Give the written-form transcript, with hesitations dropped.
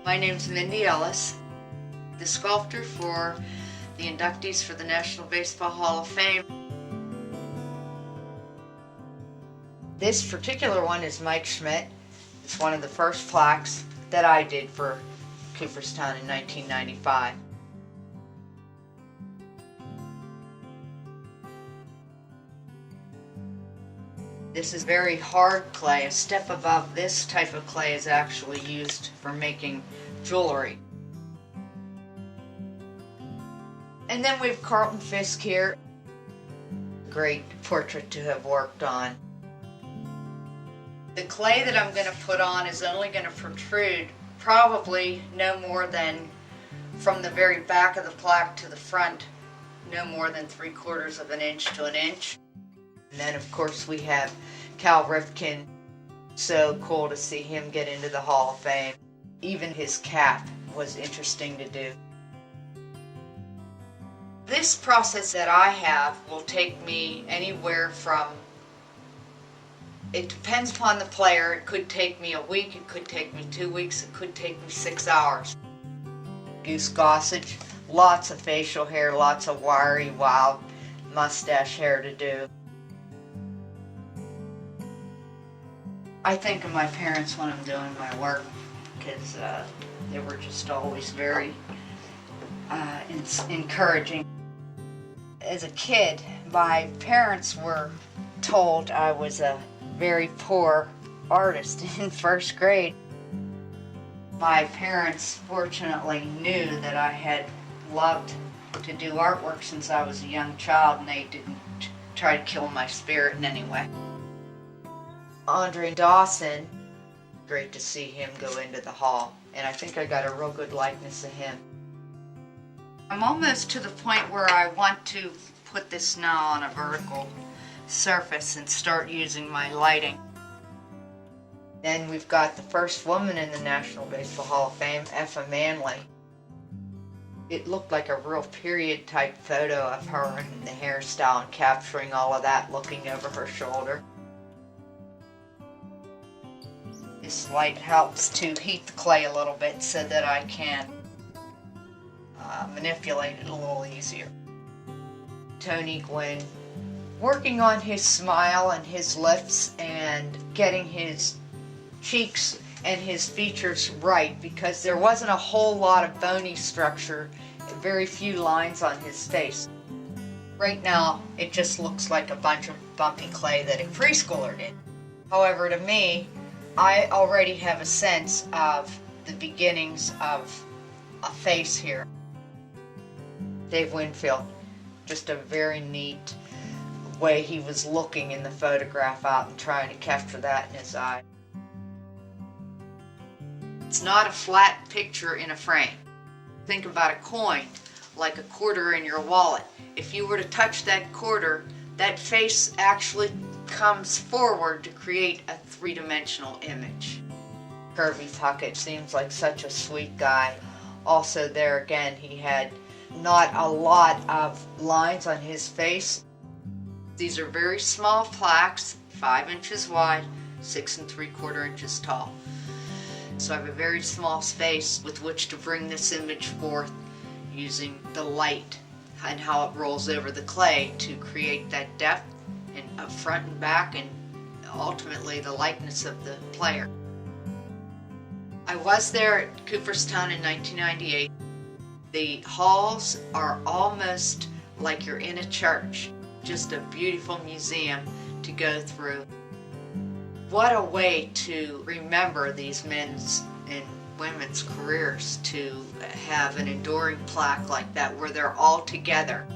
My name's Mindy Ellis, the sculptor for the inductees for the National Baseball Hall of Fame. This particular one is Mike Schmidt. It's one of the first plaques that I did for Cooperstown in 1995. This is very hard clay. A step above this type of clay is actually used for making jewelry. And then we have Carlton Fisk here. Great portrait to have worked on. The clay that I'm going to put on is only going to protrude probably no more than from the very back of the plaque to the front, no more than 3/4 of an inch to an inch. And then of course we have Cal Ripken. So cool to see him get into the Hall of Fame. Even his cap was interesting to do. This process that I have will take me anywhere from, it depends upon the player, it could take me a week, it could take me 2 weeks, it could take me 6 hours. Goose gossage, lots of facial hair, lots of wiry, wild mustache hair to do. I think of my parents when I'm doing my work because they were just always very encouraging. As a kid, my parents were told I was a very poor artist in first grade. My parents fortunately knew that I had loved to do artwork since I was a young child, and they didn't try to kill my spirit in any way. Andre Dawson, great to see him go into the hall, and I think I got a real good likeness of him. I'm almost to the point where I want to put this now on a vertical surface and start using my lighting. Then we've got the first woman in the National Baseball Hall of Fame, Effa Manley. It looked like a real period type photo of her and the hairstyle and capturing all of that looking over her shoulder. This light helps to heat the clay a little bit so that I can manipulate it a little easier. Tony Gwynn, working on his smile and his lips and getting his cheeks and his features right, because there wasn't a whole lot of bony structure, very few lines on his face. Right now it just looks like a bunch of bumpy clay that a preschooler did. However, to me, I already have a sense of the beginnings of a face here. Dave Winfield, just a very neat way he was looking in the photograph out and trying to capture that in his eye. It's not a flat picture in a frame. Think about a coin, like a quarter in your wallet. If you were to touch that quarter, that face actually comes forward to create a three-dimensional image. Kirby Puckett seems like such a sweet guy. Also there again, he had not a lot of lines on his face. These are very small plaques, 5 inches wide, 6 3/4 inches tall. So I have a very small space with which to bring this image forth using the light and how it rolls over the clay to create that depth and up front and back, and ultimately the likeness of the player. I was there at Cooperstown in 1998. The halls are almost like you're in a church, just a beautiful museum to go through. What a way to remember these men's and women's careers, to have an enduring plaque like that where they're all together.